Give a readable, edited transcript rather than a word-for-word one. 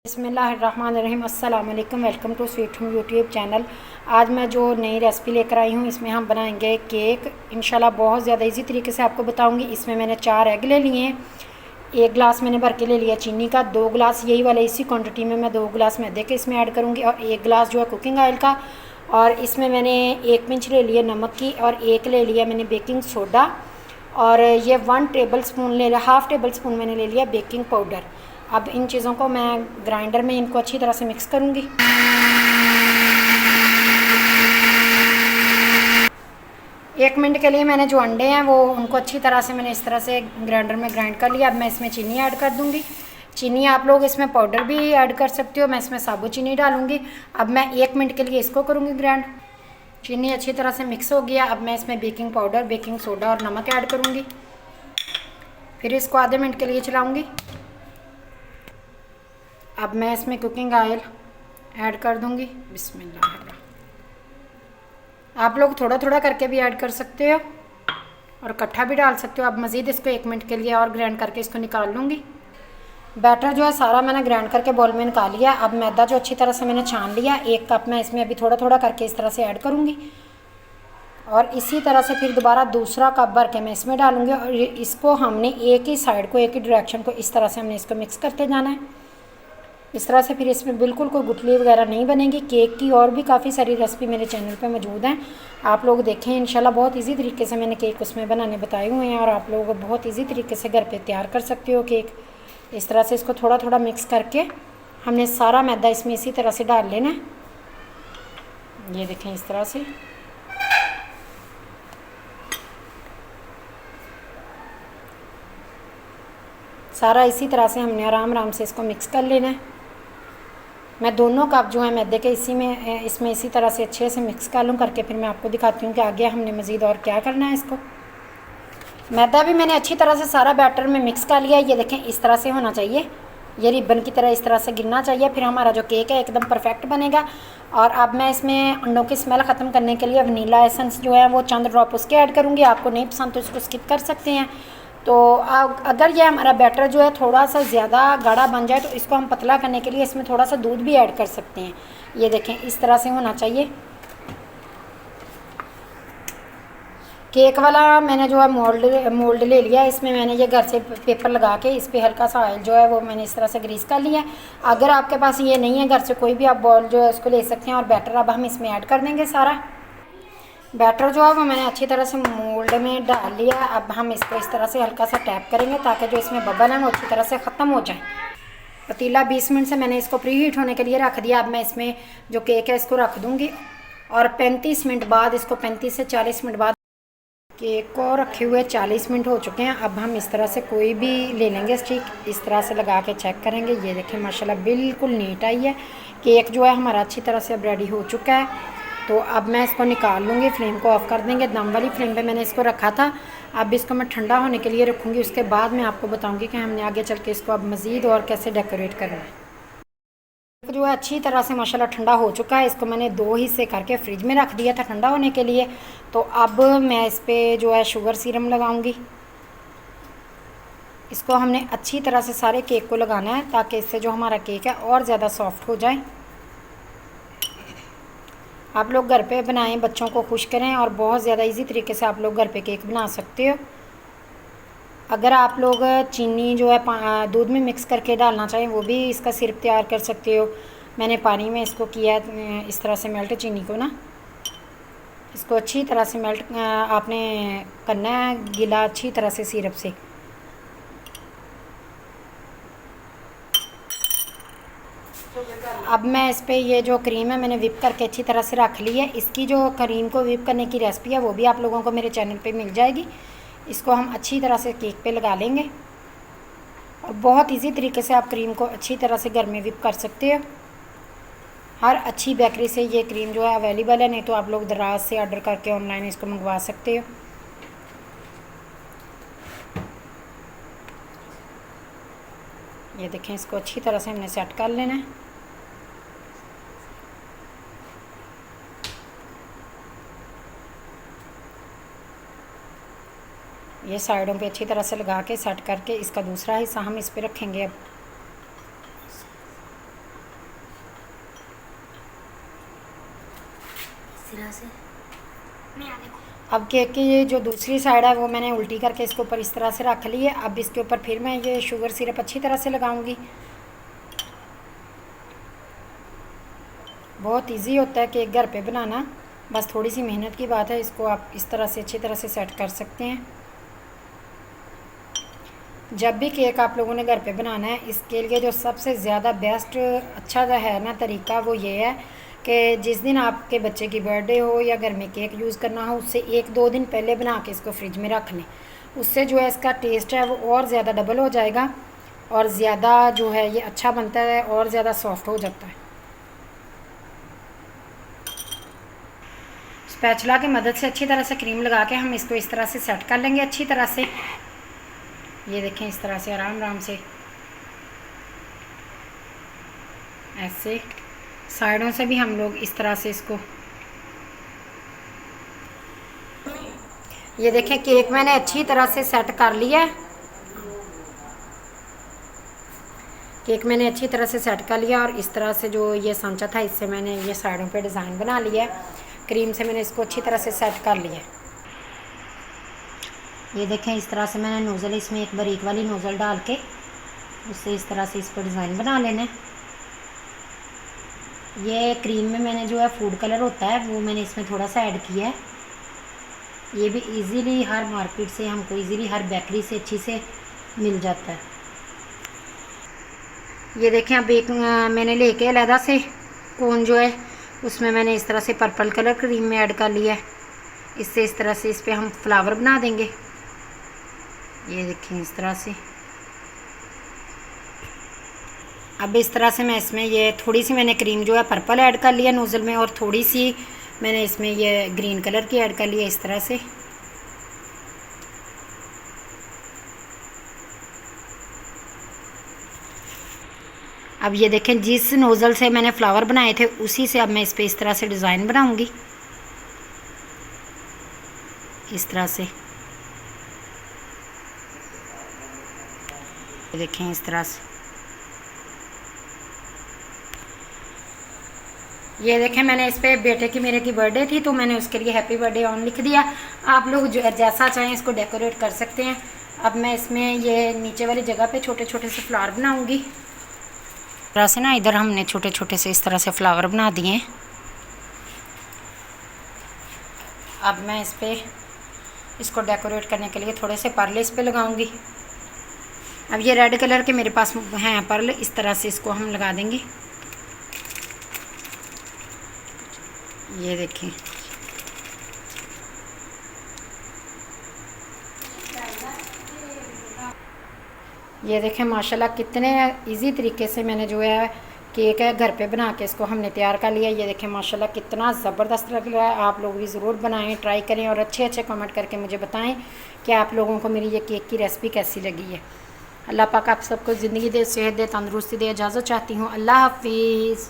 बिस्मिल्लाहिर्रहमानिर्रहीम अस्सलाम वालेकुम। Welcome to sweet home YouTube channel. आज मैं जो नई रेसिपी लेकर आई हूँ इसमें हम बनाएंगे केक। इंशाल्लाह बहुत ज़्यादा इजी तरीके से आपको बताऊँगी। इसमें मैंने 4 एग ले लिए हैं, 1 गिलास मैंने भर के ले लिया चीनी का, 2 गिलास यही वाले इसी क्वान्टिटी में मैं 2 गिलास मैदे के इसमें ऐड करूँगी और 1 गिलास जो है कुकिंग ऑयल का। और इसमें मैंने 1 पिंच ले लिया नमक की और 1 ले लिया मैंने बेकिंग सोडा और ये 1 टेबल स्पून ले लिया, हाफ़ टेबल स्पून मैंने ले लिया बेकिंग पाउडर। अब इन चीज़ों को मैं ग्राइंडर में इनको अच्छी तरह से मिक्स करूँगी। 1 मिनट के लिए मैंने जो अंडे हैं वो उनको अच्छी तरह से मैंने इस तरह से ग्राइंडर में ग्राइंड कर लिया। अब मैं इसमें चीनी ऐड कर दूँगी। चीनी आप लोग इसमें पाउडर भी ऐड कर सकते हो, मैं इसमें साबुत चीनी डालूँगी। अब मैं 1 मिनट के लिए इसको करूँगी ग्राइंड। चीनी अच्छी तरह से मिक्स हो गया। अब मैं इसमें बेकिंग पाउडर, बेकिंग सोडा और नमक ऐड करूँगी। फिर इसको आधे मिनट के लिए चलाऊँगी। अब मैं इसमें कुकिंग ऑयल ऐड कर दूँगी। बिस्मिल्लाह। आप लोग थोड़ा थोड़ा करके भी ऐड कर सकते हो और इकट्ठा भी डाल सकते हो। अब मज़ीद इसको 1 मिनट के लिए और ग्राइंड करके इसको निकाल लूँगी। बैटर जो है सारा मैंने ग्राइंड करके बॉल में निकाल लिया। अब मैदा जो अच्छी तरह से मैंने छान लिया, 1 कप मैं इसमें अभी थोड़ा थोड़ा करके इस तरह से ऐड करूँगी और इसी तरह से फिर दोबारा दूसरा कप भर के मैं इसमें डालूँगी और इसको हमने एक ही साइड को, एक ही डायरेक्शन को इस तरह से हमने इसको मिक्स करते जाना है। इस तरह से फिर इसमें बिल्कुल कोई गुठली वगैरह नहीं बनेगी। केक की और भी काफ़ी सारी रेसिपी मेरे चैनल पे मौजूद हैं, आप लोग देखें। इंशाल्लाह बहुत इजी तरीके से मैंने केक उसमें बनाने बताए हुए हैं और आप लोग बहुत इजी तरीके से घर पे तैयार कर सकते हो केक। इस तरह से इसको थोड़ा थोड़ा मिक्स करके हमने सारा मैदा इसमें इसी तरह से डाल लेना है। ये देखें इस तरह से। सारा इसी तरह से हमने आराम आराम से इसको मिक्स कर लेना है। मैं दोनों कप जो है मैदे के इसमें इसी तरह से अच्छे से मिक्स कर लूँ करके फिर मैं आपको दिखाती हूँ कि आगे हमने मज़ीद और क्या करना है। इसको मैदा भी मैंने अच्छी तरह से सारा बैटर में मिक्स कर लिया। ये देखें इस तरह से होना चाहिए, ये रिबन की तरह इस तरह से गिरना चाहिए, फिर हमारा जो केक है एकदम परफेक्ट बनेगा। और अब मैं इसमें अंडों की स्मेल ख़त्म करने के लिए वनीला एसेंस जो है वो चंद ड्रॉप उसके ऐड करूँगी। आपको नहीं पसंद तो इसको स्किप कर सकते हैं। तो अगर ये हमारा बैटर जो है थोड़ा सा ज़्यादा गाढ़ा बन जाए तो इसको हम पतला करने के लिए इसमें थोड़ा सा दूध भी ऐड कर सकते हैं। ये देखें इस तरह से होना चाहिए। केक वाला मैंने जो है मोल्ड ले लिया। इसमें मैंने ये घर से पेपर लगा के इस पर हल्का सा ऑयल जो है वो मैंने इस तरह से ग्रीस कर लिया है। अगर आपके पास ये नहीं है घर से कोई भी आप बॉल जो है उसको ले सकते हैं। और बैटर अब हम इसमें ऐड कर देंगे। सारा बैटर जो है वो मैंने अच्छी तरह से मोल्ड में डाल लिया। अब हम इसको इस तरह से हल्का सा टैप करेंगे ताकि जो इसमें बबल है वो अच्छी तरह से ख़त्म हो जाए। पतीला 20 मिनट से मैंने इसको प्री हीट होने के लिए रख दिया। अब मैं इसमें जो केक है इसको रख दूँगी और 35 मिनट बाद, इसको 35 से 40 मिनट बाद, केक को रखे हुए 40 मिनट हो चुके हैं। अब हम इस तरह से कोई भी ले लेंगे स्टिक, इस तरह से लगा के चेक करेंगे। ये देखें माशाल्लाह बिल्कुल नीट आई है। केक जो है हमारा अच्छी तरह से अब रेडी हो चुका है। तो अब मैं इसको निकाल लूँगी, फ्लेम को ऑफ़ कर देंगे। दम वाली फ्लेम पे मैंने इसको रखा था। अब इसको मैं ठंडा होने के लिए रखूँगी। उसके बाद मैं आपको बताऊँगी कि हमने आगे चल के इसको अब मज़ीद और कैसे डेकोरेट करना है। जो है अच्छी तरह से माशाल्लाह ठंडा हो चुका है। इसको मैंने 2 हिस्से करके फ्रिज में रख दिया था ठंडा होने के लिए। तो अब मैं इस पर जो है शुगर सीरम लगाऊंगी। इसको हमने अच्छी तरह से सारे केक को लगाना है ताकि इससे जो हमारा केक है और ज़्यादा सॉफ्ट हो जाए। आप लोग घर पे बनाएं, बच्चों को खुश करें और बहुत ज़्यादा इजी तरीके से आप लोग घर पे केक बना सकते हो। अगर आप लोग चीनी जो है दूध में मिक्स करके डालना चाहें वो भी इसका सिरप तैयार कर सकते हो। मैंने पानी में इसको किया इस तरह से मेल्ट, चीनी को ना इसको अच्छी तरह से मेल्ट आपने करना है, गीला अच्छी तरह से सिरप से। अब मैं इस पर ये जो क्रीम है मैंने विप करके अच्छी तरह से रख ली है। इसकी जो क्रीम को विप करने की रेसिपी है वो भी आप लोगों को मेरे चैनल पे मिल जाएगी। इसको हम अच्छी तरह से केक पे लगा लेंगे और बहुत इजी तरीके से आप क्रीम को अच्छी तरह से घर में विप कर सकते हो। हर अच्छी बेकरी से ये क्रीम जो है अवेलेबल है, नहीं तो आप लोग दराज से ऑर्डर करके ऑनलाइन इसको मंगवा सकते हो। ये देखें इसको अच्छी तरह से हमने सेट कर लेना है। ये साइडों पे अच्छी तरह से लगा के सेट करके इसका दूसरा हिस्सा हम इस पे रखेंगे। अब तरह से मैं यहाँ देखो। अब केक की ये जो दूसरी साइड है वो मैंने उल्टी करके इसके ऊपर इस तरह से रख ली है। अब इसके ऊपर फिर मैं ये शुगर सिरप अच्छी तरह से लगाऊंगी। बहुत इजी होता है केक घर पे बनाना, बस थोड़ी सी मेहनत की बात है। इसको आप इस तरह से अच्छी तरह से सेट कर सकते हैं। जब भी केक आप लोगों ने घर पे बनाना है, इसके लिए जो सबसे ज़्यादा बेस्ट अच्छा है ना तरीका, वो ये है कि जिस दिन आपके बच्चे की बर्थडे हो या घर में केक यूज़ करना हो, उससे 1-2 दिन पहले बना के इसको फ्रिज में रख लें। उससे जो है इसका टेस्ट है वो और ज़्यादा डबल हो जाएगा और ज़्यादा जो है ये अच्छा बनता है और ज़्यादा सॉफ्ट हो जाता है। स्पैचुला की मदद से अच्छी तरह से क्रीम लगा के हम इसको इस तरह से सेट कर लेंगे अच्छी तरह से। ये देखें इस तरह से आराम आराम से ऐसे साइडों से भी हम लोग इस तरह से इसको, ये देखें केक मैंने अच्छी तरह से सेट कर लिया है। केक मैंने अच्छी तरह से सेट कर लिया और इस तरह से जो ये सांचा था इससे मैंने ये साइडों पे डिज़ाइन बना लिया है। क्रीम से मैंने इसको अच्छी तरह से सेट कर लिया है। ये देखें इस तरह से मैंने नोज़ल इसमें एक बारीक वाली नोज़ल डाल के उससे इस तरह से इस पर डिज़ाइन बना लेना है। ये क्रीम में मैंने जो है फूड कलर होता है वो मैंने इसमें थोड़ा सा ऐड किया है। ये भी इजीली हर मार्केट से हमको इजीली हर बेकरी से अच्छी से मिल जाता है। ये देखें अब एक मैंने लेके अलहदा से कोन जो है उसमें मैंने इस तरह से पर्पल कलर क्रीम में ऐड कर लिया है। इससे इस तरह से इस पर हम फ्लावर बना देंगे। ये देखें इस तरह से। अब इस तरह से मैं इसमें ये थोड़ी सी मैंने क्रीम जो है पर्पल ऐड कर लिया नोज़ल में और थोड़ी सी मैंने इसमें ये ग्रीन कलर की ऐड कर लिया इस तरह से। अब ये देखें जिस नोज़ल से मैंने फ्लावर बनाए थे उसी से अब मैं इस पर इस तरह से डिज़ाइन बनाऊंगी इस तरह से। देखें इस तरह से। ये देखें मैंने इस पर बेटे की मेरे की बर्थडे थी तो मैंने उसके लिए हैप्पी बर्थडे ऑन लिख दिया। आप लोग जो जैसा चाहें इसको डेकोरेट कर सकते हैं। अब मैं इसमें ये नीचे वाली जगह पे छोटे छोटे से फ्लावर बनाऊंगी। इस तरह से ना इधर हमने छोटे छोटे से इस तरह से फ्लावर बना दिए हैं। अब मैं इस पर इसको डेकोरेट करने के लिए थोड़े से पर्ल इस पर लगाऊंगी। अब ये रेड कलर के मेरे पास हैं पर्ल, इस तरह से इसको हम लगा देंगे। ये देखें ये देखें माशाल्लाह कितने इजी तरीके से मैंने जो है केक है घर पे बना के इसको हमने तैयार कर लिया। ये देखें माशाल्लाह कितना ज़बरदस्त लग रहा है। आप लोग भी ज़रूर बनाएं, ट्राई करें और अच्छे अच्छे कमेंट करके मुझे बताएं कि आप लोगों को मेरी ये केक की रेसिपी कैसी लगी है। अल्लाह पाक आप सबको ज़िंदगी दे, सेहत दे, तंदुरुस्ती दे। इजाज़त चाहती हूँ। अल्लाह हाफिज़।